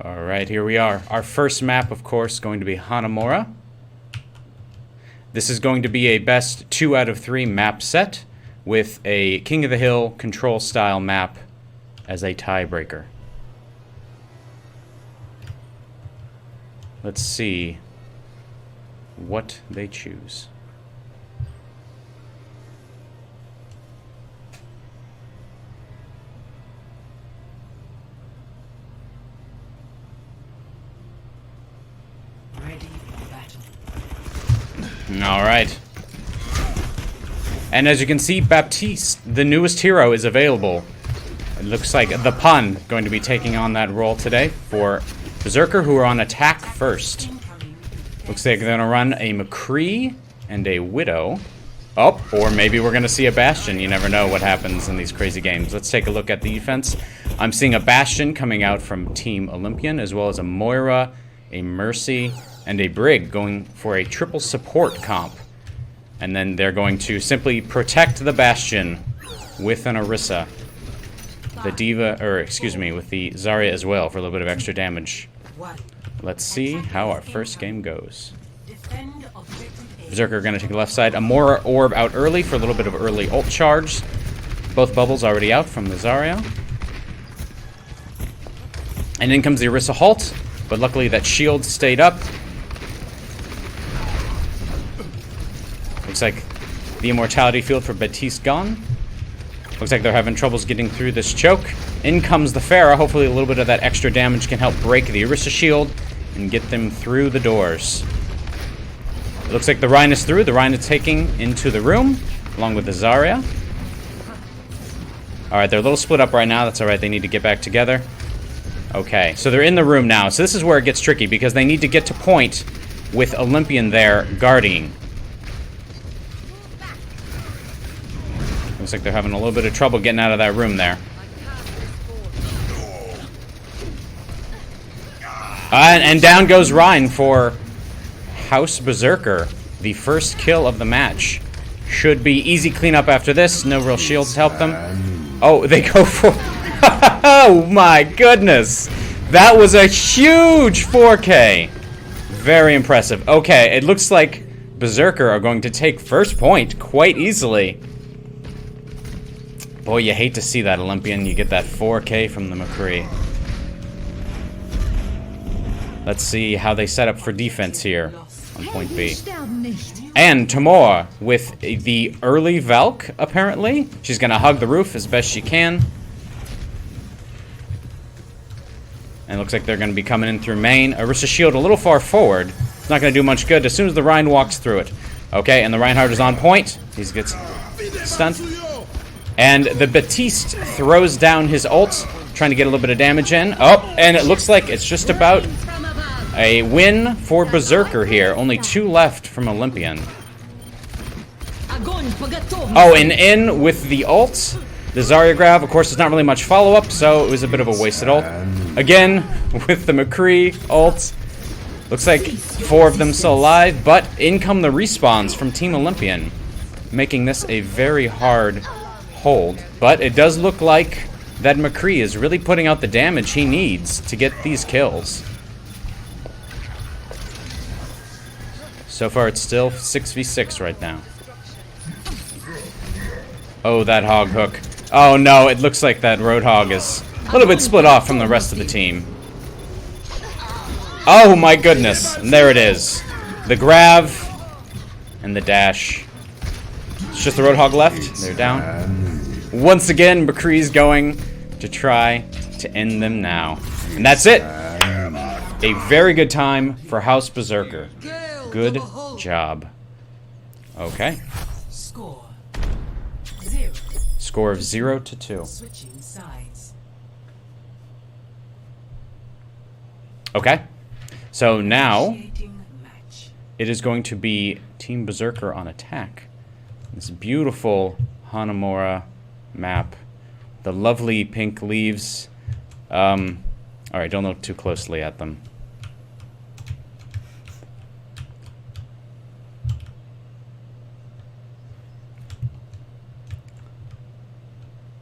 Alright, here we are. Our first map, of course, going to be Hanamura. This is going to be a best 2 out of 3 map set with a King of the Hill control style map as a tiebreaker. Let's see what they choose. Alright. And as you can see, Baptiste, the newest hero, is available. It looks like the Pun going to be taking on that role today for Berserker, who are on attack first. Looks like they're going to run a McCree and a Widow. Oh, or maybe we're going to see a Bastion. You never know what happens in these crazy games. Let's take a look at the defense. I'm seeing a Bastion coming out from Team Olympian, as well as a Moira, a Mercy, and a Brig going for a triple support comp. And then they're going to simply protect the Bastion with an Orisa. The Diva, or excuse me, with the Zarya as well for a little bit of extra damage. Let's see how our first game goes. Berserker going to take the left side. A Moira Orb out early for a little bit of early ult charge. Both bubbles already out from the Zarya. And in comes the Orisa Halt, but luckily that shield stayed up. Looks like the immortality field for Baptiste gone. Looks like they're having troubles getting through this choke. In comes the Pharah. Hopefully a little bit of that extra damage can help break the Orisa shield and get them through the doors. It looks like the Rhine is through. The Rhine is taking into the room, along with the Zarya. Alright, they're a little split up right now. That's alright, they need to get back together. Okay, so they're in the room now. So this is where it gets tricky, because they need to get to point with Olympian there guarding. Looks like they're having a little bit of trouble getting out of that room there. And down goes Rhine for House Berserker. The first kill of the match. Should be easy cleanup after this. No real shields to help them. Oh, they go for... Oh my goodness! That was a huge 4K! Very impressive. Okay, it looks like Berserker are going to take first point quite easily. Boy, you hate to see that, Olympian. You get that 4K from the McCree. Let's see how they set up for defense here on point B. And Tamor with the early Valk, apparently. She's going to hug the roof as best she can. And it looks like they're going to be coming in through main. Orisa shield a little far forward. It's not going to do much good as soon as the Rhine walks through it. Okay, and the Reinhardt is on point. He gets stunned. And the Baptiste throws down his ult, trying to get a little bit of damage in. Oh, and it looks like it's just about a win for Berserker here. Only 2 left from Olympian. Oh, and in with the ult. The Zarya grab, of course, there's not really much follow-up, so it was a bit of a wasted ult. Again, with the McCree ult. Looks like 4 of them still alive, but in come the respawns from Team Olympian, making this a very hard hold. But it does look like that McCree is really putting out the damage he needs to get these kills. So far, it's still 6v6 right now. Oh, that hog hook. Oh no, it looks like that Roadhog is a little bit split off from the rest of the team. Oh my goodness, and there it is. The grab and the dash. It's just the Roadhog left. They're down. Once again, McCree's going to try to end them now. And that's it. A very good time for House Berserker. Good job. Okay. Score of 0-2. Okay. So now it is going to be Team Berserker on attack. This beautiful Hanamura map. The lovely pink leaves. Alright, don't look too closely at them.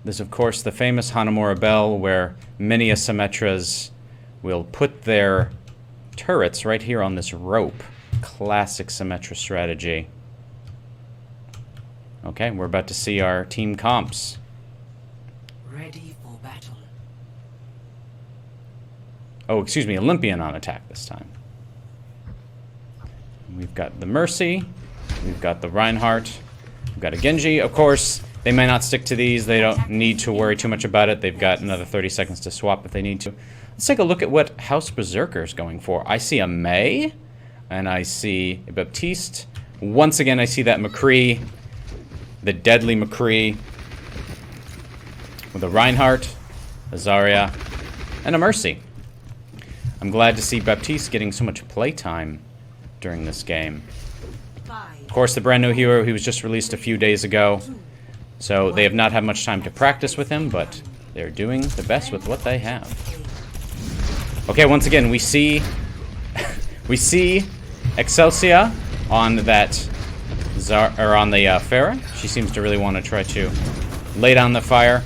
There's, of course, the famous Hanamura Bell, where many a Symmetra's will put their turrets right here on this rope. Classic Symmetra strategy. Okay, we're about to see our team comps. Ready for battle. Oh, excuse me, Olympian on attack this time. We've got the Mercy, we've got the Reinhardt, we've got a Genji. Of course, they may not stick to these. They don't need to worry too much about it. They've got another 30 seconds to swap if they need to. Let's take a look at what House Berserker is going for. I see a Mei, and I see a Baptiste. Once again, I see that McCree, the deadly McCree, with a Reinhardt, a Zarya, and a Mercy. I'm glad to see Baptiste getting so much playtime during this game. Of course, the brand new hero, he was just released a few days ago, so they have not had much time to practice with him, but they're doing the best with what they have. Okay, once again, we see Excelsia on that on the Pharah. She seems to really want to try to lay down the fire.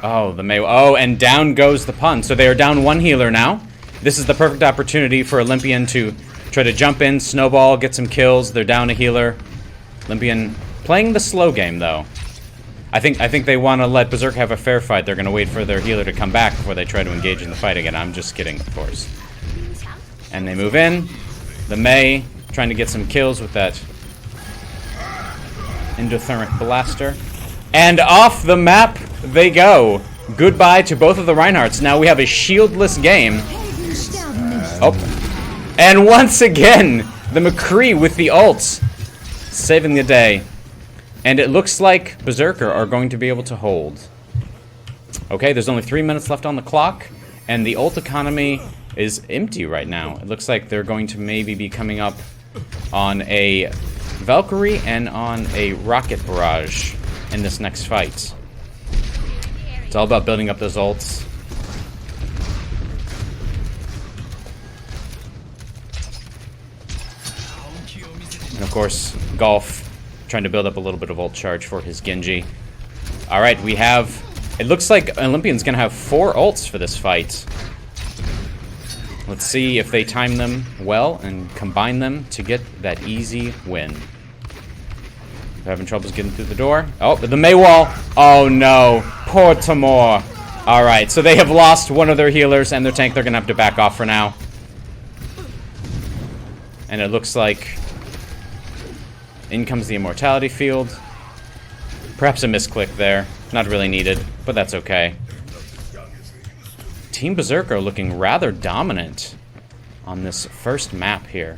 Oh, the Mei. Oh, and down goes the pun. So they are down one healer now. This is the perfect opportunity for Olympian to try to jump in, snowball, get some kills. They're down a healer. Olympian playing the slow game, though. I think they want to let Berserker have a fair fight. They're going to wait for their healer to come back before they try to engage in the fight again. I'm just kidding, of course. And they move in. The Mei trying to get some kills with that endothermic blaster. And off the map they go. Goodbye to both of the Reinhardts. Now we have a shieldless game. Oh. And once again, the McCree with the ults. Saving the day. And it looks like Berserker are going to be able to hold. Okay, there's only 3 minutes left on the clock. And the ult economy is empty right now. It looks like they're going to maybe be coming up on a Valkyrie and on a Rocket Barrage in this next fight. It's all about building up those ults. And of course, Golf trying to build up a little bit of ult charge for his Genji. Alright, we have... It looks like Olympian's gonna have 4 ults for this fight. Let's see if they time them well and combine them to get that easy win. They're having troubles getting through the door. Oh, the Mei wall. Oh no. Poor Tamor. Alright, so they have lost one of their healers and their tank. They're gonna have to back off for now. And it looks like in comes the immortality field. Perhaps a misclick there. Not really needed, but that's okay. Team Berserker looking rather dominant on this first map here.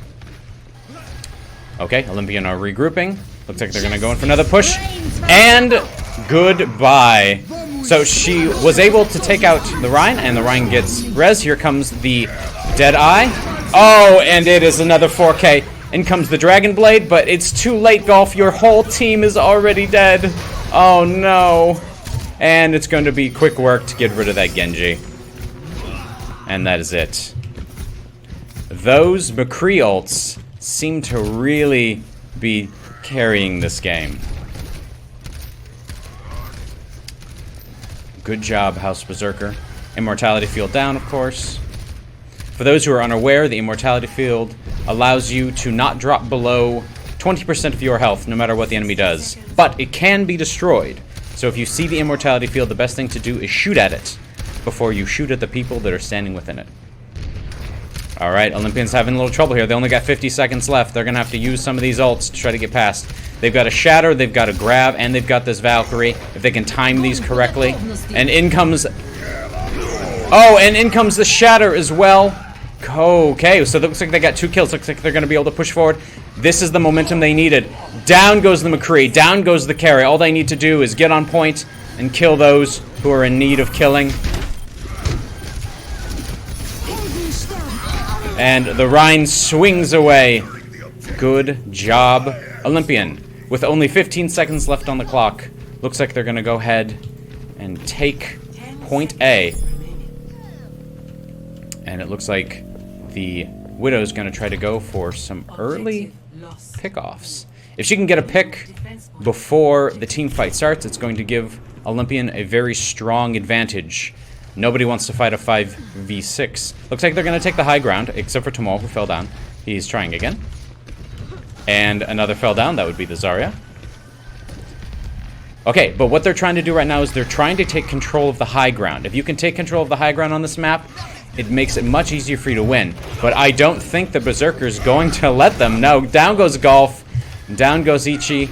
Okay, Olympian are regrouping. Looks like they're going to go in for another push. And goodbye. So she was able to take out the Rhine, and the Rhine gets res. Here comes the Deadeye. Oh, and it is another 4K. In comes the Dragon Blade, but it's too late, Golf. Your whole team is already dead. Oh, no. And it's going to be quick work to get rid of that Genji. And that is it. Those McCree ults seem to really be carrying this game. Good job, House Berserker. Immortality field down, of course. For those who are unaware, the immortality field allows you to not drop below 20% of your health, no matter what the enemy does. But it can be destroyed. So if you see the immortality field, the best thing to do is shoot at it before you shoot at the people that are standing within it. Alright, Olympians having a little trouble here. They only got 50 seconds left. They're going to have to use some of these ults to try to get past. They've got a Shatter, they've got a Grab, and they've got this Valkyrie. If they can time these correctly. And in comes... Oh, and in comes the Shatter as well. Okay, so it looks like they got 2 kills. Looks like they're going to be able to push forward. This is the momentum they needed. Down goes the McCree. Down goes the carry. All they need to do is get on point and kill those who are in need of killing. And the Rhine swings away. Good job, Olympian. With only 15 seconds left on the clock, looks like they're going to go ahead and take point A. And it looks like the Widow's going to try to go for some early pickoffs. If she can get a pick before the team fight starts, it's going to give Olympian a very strong advantage. Nobody wants to fight a 5v6. Looks like they're going to take the high ground, except for Tamal, who fell down. He's trying again. And another fell down. That would be the Zarya. Okay, but what they're trying to do right now is they're trying to take control of the high ground. If you can take control of the high ground on this map, it makes it much easier for you to win. But I don't think the Berserker's going to let them. No, down goes Golf. Down goes Ichi.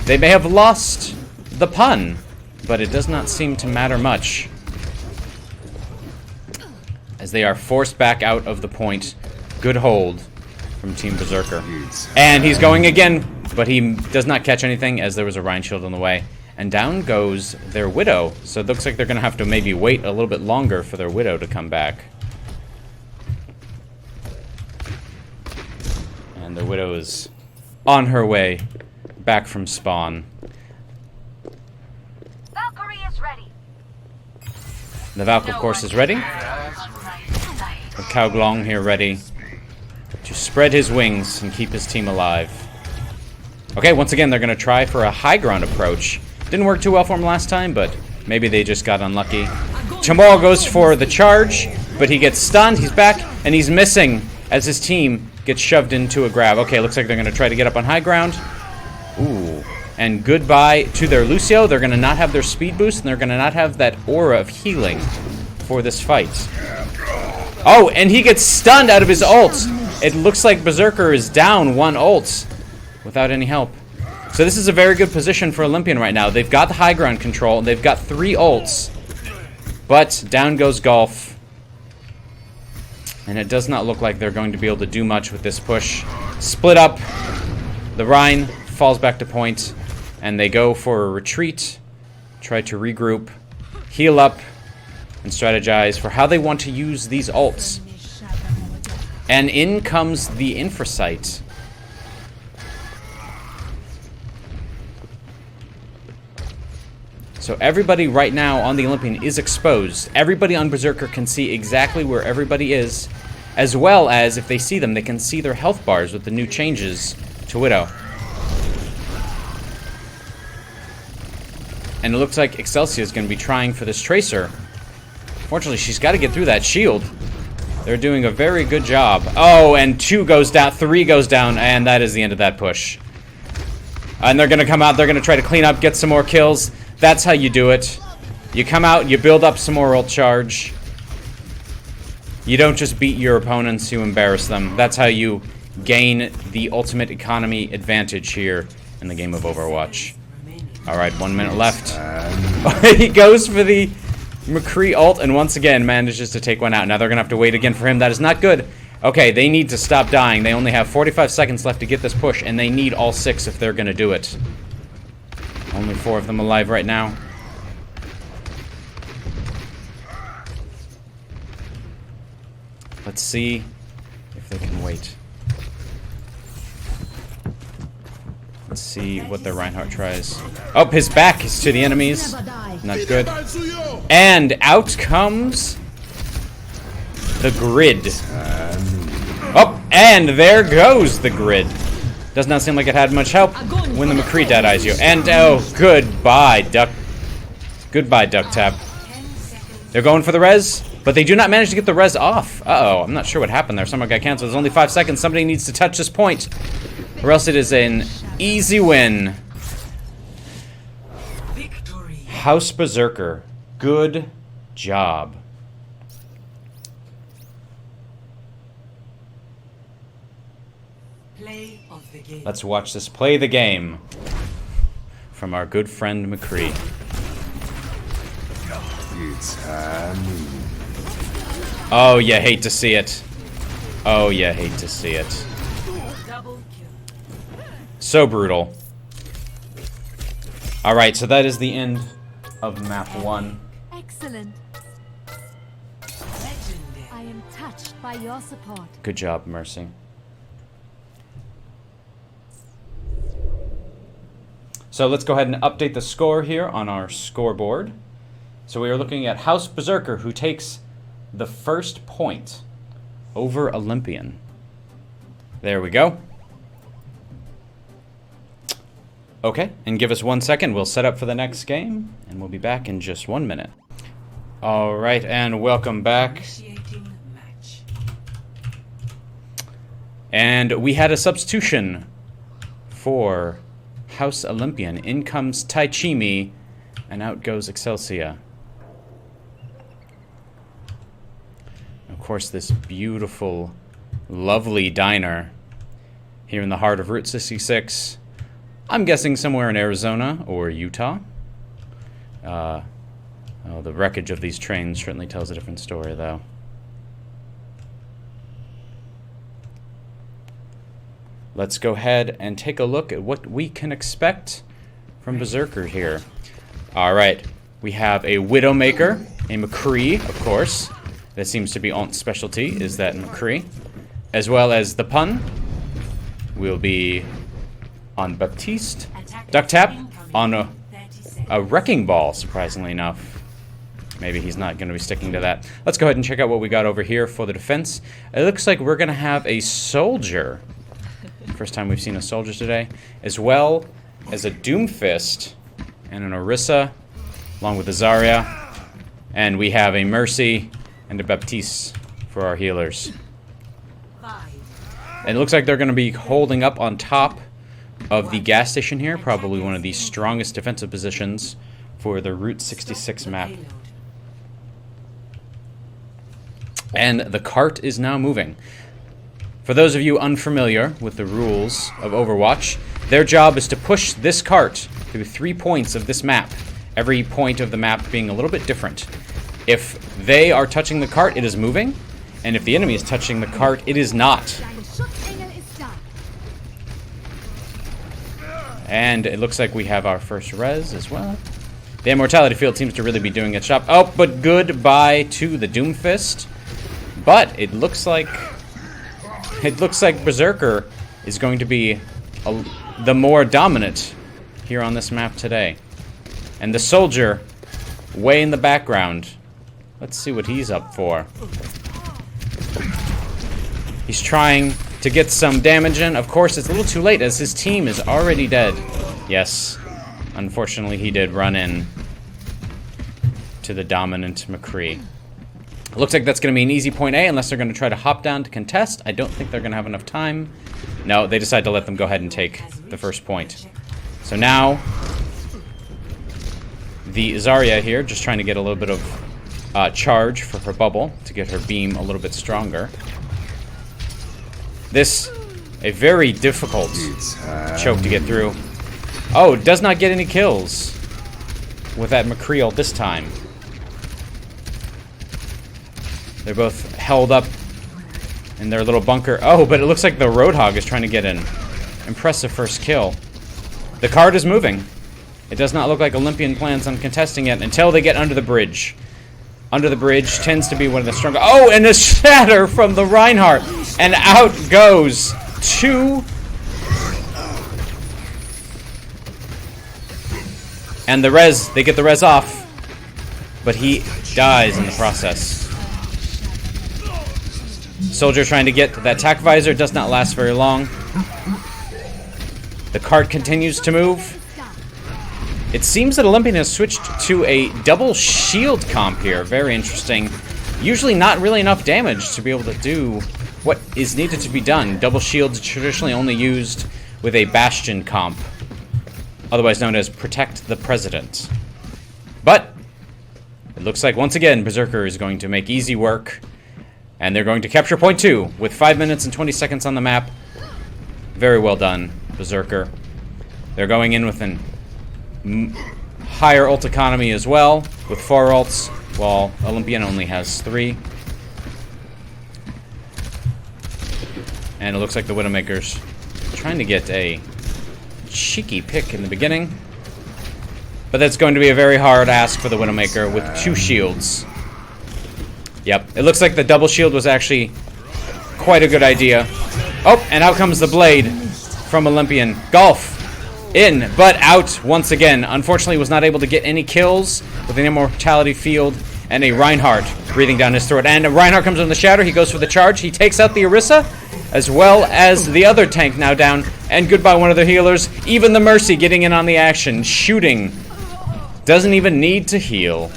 They may have lost the pun, but it does not seem to matter much, as they are forced back out of the point. Good hold from Team Berserker. And he's going again, but he does not catch anything as there was a Rhine shield on the way. And down goes their Widow. So it looks like they're going to have to maybe wait a little bit longer for their Widow to come back. And the Widow is on her way back from spawn. Valkyrie is ready. The Valk, of course, is ready. With Cao Glong here ready to spread his wings and keep his team alive. Okay, once again, they're going to try for a high ground approach. Didn't work too well for him last time, but maybe they just got unlucky. Tamal goes for the charge, but he gets stunned. He's back, and he's missing as his team gets shoved into a grab. Okay, looks like they're going to try to get up on high ground. Ooh. And goodbye to their Lucio. They're going to not have their speed boost, and they're going to not have that aura of healing for this fight. Oh, and he gets stunned out of his ult. It looks like Berserker is down one ult without any help. So this is a very good position for Olympian right now. They've got the high ground control, and they've got 3 ults. But down goes Golf. And it does not look like they're going to be able to do much with this push. Split up. The Rhine falls back to point, and they go for a retreat. Try to regroup, heal up, and strategize for how they want to use these ults. And in comes the Infrasight. So everybody right now on the Olympian is exposed. Everybody on Berserker can see exactly where everybody is, as well as if they see them, they can see their health bars with the new changes to Widow. And it looks like Excelsior is going to be trying for this Tracer. Fortunately, she's got to get through that shield. They're doing a very good job. Oh, and 2 goes down, 3 goes down, and that is the end of that push. And they're going to come out, they're going to try to clean up, get some more kills. That's how you do it. You come out, you build up some more ult charge. You don't just beat your opponents, you embarrass them. That's how you gain the ultimate economy advantage here in the game of Overwatch. Alright, 1 minute left. He goes for the McCree ult and once again manages to take one out. Now they're going to have to wait again for him. That is not good. Okay, they need to stop dying. They only have 45 seconds left to get this push, and they need all 6 if they're going to do it. Only 4 of them alive right now. Let's see if they can wait. Let's see what the Reinhardt tries. Oh, his back is to the enemies. Not good. And out comes the grid. Oh, and there goes the grid. Does not seem like it had much help when the McCree dead-eyes you. And, oh, goodbye, Duck. Goodbye, Duck Tap. They're going for the res, but they do not manage to get the res off. Uh-oh, I'm not sure what happened there. Someone got canceled. There's only 5 seconds. Somebody needs to touch this point, or else it is an easy win. Victory. House Berserker. Good job. Play of the game. Let's watch this play the game from our good friend McCree. Oh, you hate to see it. Oh, you hate to see it. Double kill. So brutal. Alright, so that is the end of map 1. Excellent. Legendary. I am touched by your support. Good job, Mercy. So let's go ahead and update the score here on our scoreboard. So we are looking at House Berserker, who takes the first point over Olympian. There we go. Okay, and give us 1 second. We'll set up for the next game, and we'll be back in just 1 minute. All right, and welcome back. Initiating match. And we had a substitution for House Olympian. In comes Taichimi, and out goes Excelsia. Of course, this beautiful, lovely diner here in the heart of Route 66. I'm guessing somewhere in Arizona or Utah. Oh, the wreckage of these trains certainly tells a different story, though. Let's go ahead and take a look at what we can expect from Berserker here. Alright, we have a Widowmaker, a McCree, of course. That seems to be Aunt's specialty, is that McCree. As well as the pun will be on Baptiste. Duck Tap on a Wrecking Ball, surprisingly enough. Maybe he's not going to be sticking to that. Let's go ahead and check out what we got over here for the defense. It looks like we're going to have a Soldier. First time we've seen a Soldier today. As well as a Doomfist and an Orisa, along with a Zarya. And we have a Mercy and a Baptiste for our healers. And it looks like they're going to be holding up on top of the gas station here. Probably one of the strongest defensive positions for the Route 66 map. And the cart is now moving. For those of you unfamiliar with the rules of Overwatch, their job is to push this cart through 3 points of this map. Every point of the map being a little bit different. If they are touching the cart, it is moving. And if the enemy is touching the cart, it is not. And it looks like we have our first res as well. The Immortality Field seems to really be doing its job. Oh, but goodbye to the Doomfist. But it looks like Berserker is going to be the more dominant here on this map today. And the Soldier, way in the background. Let's see what he's up for. He's trying to get some damage in. Of course, it's a little too late as his team is already dead. Yes, unfortunately he did run in to the dominant McCree. Looks like that's going to be an easy point A unless they're going to try to hop down to contest. I don't think they're going to have enough time. No, they decide to let them go ahead and take the first point. So now, the Zarya here, just trying to get a little bit of charge for her bubble to get her beam a little bit stronger. This, a very difficult choke to get through. Oh, does not get any kills with that McCree ult this time. They're both held up in their little bunker. Oh, but it looks like the Roadhog is trying to get an impressive first kill. The card is moving. It does not look like Olympian plans on contesting it until they get under the bridge. Under the bridge tends to be one of the stronger. Oh, and a shatter from the Reinhardt. And out goes two. And the res, they get the res off. But he dies in the process. Soldier trying to get that attack visor. Does not last very long. The cart continues to move. It seems that Olympian has switched to a double shield comp here. Very interesting. Usually not really enough damage to be able to do what is needed to be done. Double shields traditionally only used with a Bastion comp, otherwise known as Protect the President. But it looks like once again Berserker is going to make easy work, and they're going to capture point 2 with 5 minutes and 20 seconds on the map. Very well done, Berserker. They're going in with an higher ult economy as well, with 4 ults, while Olympian only has 3. And it looks like the Widowmaker's trying to get a cheeky pick in the beginning. But that's going to be a very hard ask for the Widowmaker with 2 shields. Yep, it looks like the double shield was actually quite a good idea. Oh, and out comes the blade from Olympian. Golf in, but out once again. Unfortunately, was not able to get any kills with an Immortality Field and a Reinhardt breathing down his throat. And Reinhardt comes in the shatter. He goes for the charge. He takes out the Orisa, as well as the other tank now down. And goodbye one of their healers. Even the Mercy getting in on the action. Shooting. Doesn't even need to heal.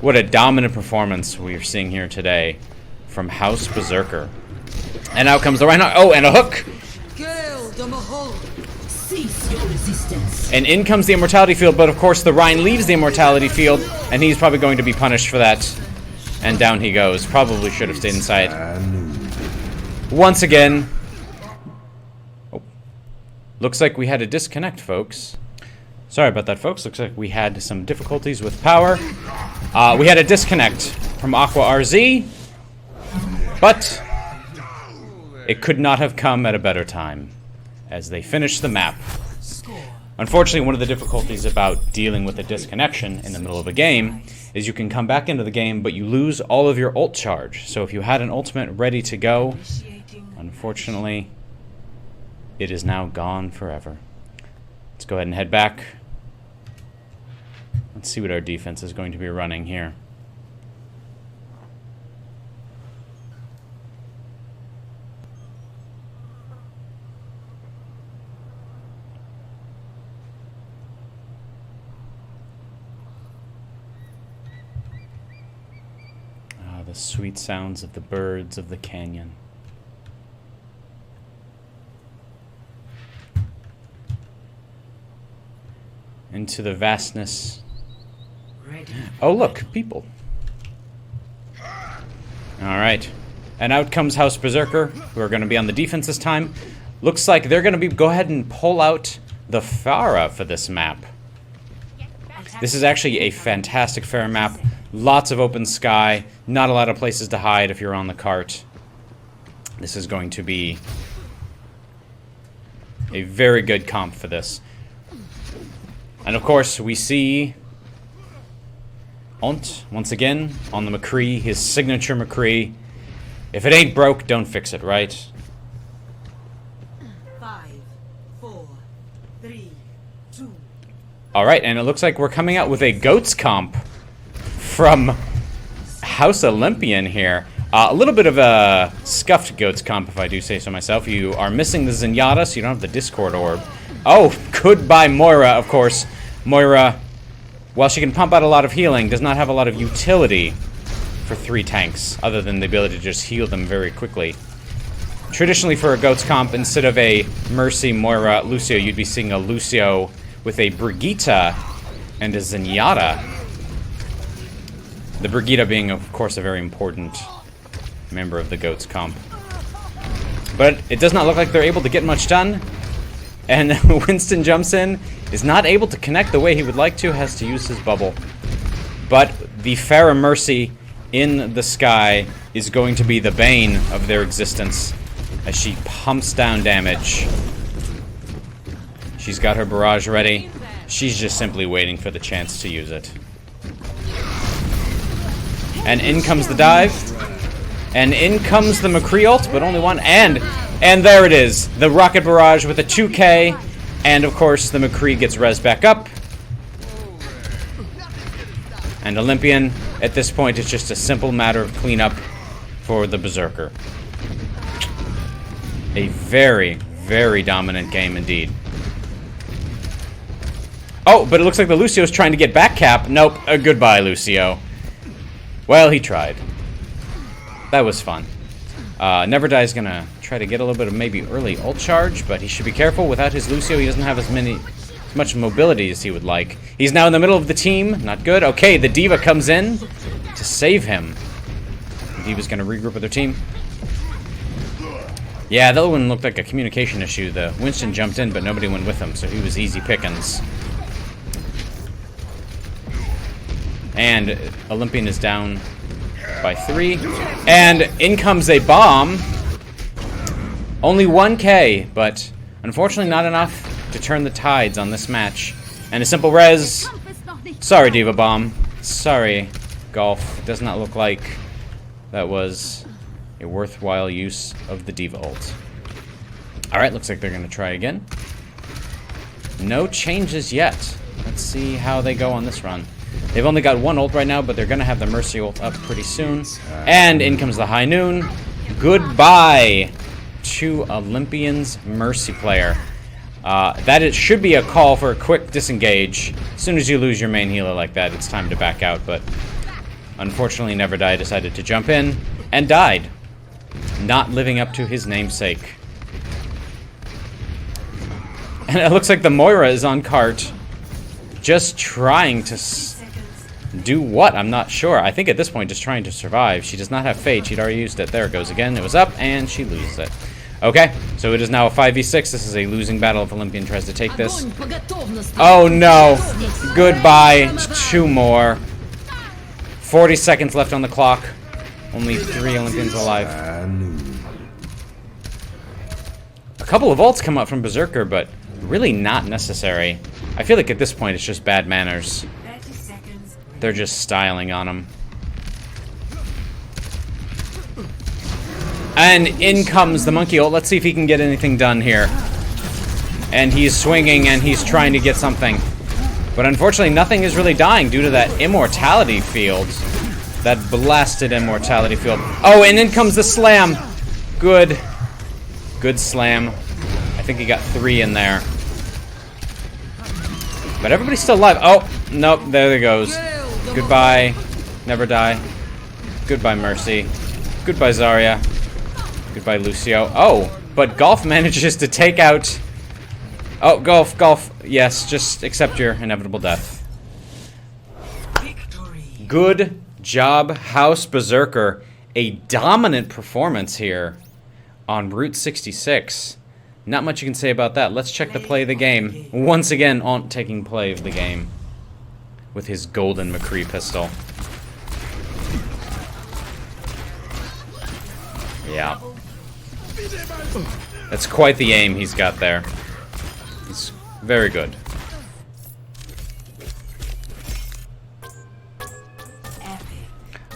What a dominant performance we're seeing here today from House Berserker. And out comes the Reinhardt. Oh, and a hook. Cease your resistance. And in comes the Immortality Field, but of course the Rhine leaves the Immortality Field, and he's probably going to be punished for that. And down he goes. Probably should have stayed inside. Once again. Oh. Looks like we had a disconnect, folks. Sorry about that, folks. Looks like we had some difficulties with power. We had a disconnect from Aqua RZ, but it could not have come at a better time as they finished the map. Unfortunately, one of the difficulties about dealing with a disconnection in the middle of a game is you can come back into the game, but you lose all of your ult charge. So if you had an ultimate ready to go, unfortunately, it is now gone forever. Let's go ahead and head back. Let's see what our defense is going to be running here. Ah, the sweet sounds of the birds of the canyon. Into the vastness. Oh, look, people. Alright. And out comes House Berserker, who are going to be on the defense this time. Looks like they're going to go ahead and pull out the Pharah for this map. This is actually a fantastic Pharah map. Lots of open sky. Not a lot of places to hide if you're on the cart. This is going to be a very good comp for this. And of course, we see Ont, once again, on the McCree, his signature McCree. If it ain't broke, don't fix it, right? 5, 4, 3, 2. Alright, and it looks like we're coming out with a GOATS comp from House Olympian here. A little bit of a scuffed GOATS comp, if I do say so myself. You are missing the Zenyatta, so you don't have the Discord Orb. Oh, goodbye Moira, of course. Moira, while she can pump out a lot of healing, does not have a lot of utility for 3 tanks, other than the ability to just heal them very quickly. Traditionally for a GOATS comp, instead of a Mercy, Moira, Lucio, you'd be seeing a Lucio with a Brigitte and a Zenyatta. The Brigitte being, of course, a very important member of the GOATS comp. But it does not look like they're able to get much done. And Winston jumps in, is not able to connect the way he would like to, has to use his bubble. But the Pharah Mercy in the sky is going to be the bane of their existence as she pumps down damage. She's got her barrage ready. She's just simply waiting for the chance to use it. And in comes the dive. And in comes the McCree ult, but only one. And there it is. The rocket barrage with a 2K. And of course, the McCree gets res back up. And Olympian, at this point, it's just a simple matter of cleanup for the Berserker. A very, very dominant game indeed. Oh, but it looks like the Lucio's trying to get back cap. Nope. Goodbye, Lucio. Well, he tried. That was fun. Never Die's gonna try to get a little bit of maybe early ult charge, but he should be careful. Without his Lucio, he doesn't have as much mobility as he would like. He's now in the middle of the team. Not good. Okay, the D.Va comes in to save him. The D.Va's gonna regroup with her team. Yeah, that one looked like a communication issue. The Winston jumped in, but nobody went with him, so he was easy pickings. And Olympian is down by 3. And in comes a bomb. Only 1K, but unfortunately not enough to turn the tides on this match. And a simple res. Sorry, D.Va Bomb. Sorry, Golf. Does not look like that was a worthwhile use of the D.Va ult. Alright, looks like they're going to try again. No changes yet. Let's see how they go on this run. They've only got 1 ult right now, but they're going to have the Mercy ult up pretty soon. And in comes the High Noon. Goodbye, to Olympian's Mercy player. That it should be a call for a quick disengage. As soon as you lose your main healer like that, it's time to back out, but unfortunately Never Die decided to jump in and died, not living up to his namesake. And it looks like the Moira is on cart, just trying to do what? I'm not sure. I think at this point just trying to survive. She does not have Fate. She'd already used it. There it goes again. It was up, and she loses it. Okay, so it is now a 5v6. This is a losing battle if Olympian tries to take this. Oh no! Goodbye. 2 more. 40 seconds left on the clock. Only 3 Olympians alive. A couple of ults come up from Berserker, but really not necessary. I feel like at this point it's just bad manners. They're just styling on him. And in comes the monkey ult. Let's see if he can get anything done here. And he's swinging and he's trying to get something. But unfortunately nothing is really dying due to that immortality field. That blasted immortality field. Oh, and in comes the slam. Good. Good slam. I think he got 3 in there. But everybody's still alive. Oh, nope, there it goes. Goodbye, Never Die. Goodbye, Mercy. Goodbye, Zarya. Goodbye, Lucio. Oh, but Golf manages to take out... Oh, Golf. Yes, just accept your inevitable death. Good job, House Berserker. A dominant performance here on Route 66. Not much you can say about that. Let's check the play of the game. Once again, on taking play of the game with his golden McCree pistol. Yeah. That's quite the aim he's got there. He's very good.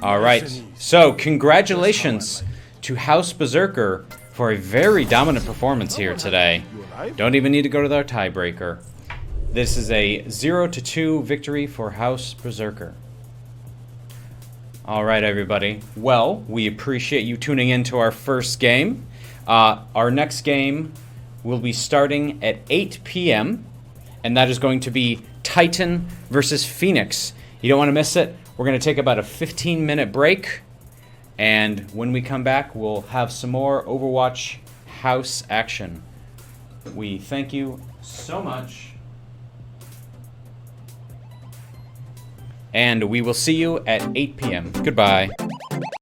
Alright, so congratulations to House Berserker for a very dominant performance here today. Don't even need to go to their tiebreaker. This is a 0-2 victory for House Berserker. Alright, everybody. Well, we appreciate you tuning in to our first game. Our next game will be starting at 8 p.m. and that is going to be Titan versus Phoenix. You don't want to miss it. We're going to take about a 15-minute break, and when we come back, we'll have some more Overwatch house action. We thank you so much, and we will see you at 8 p.m. Goodbye.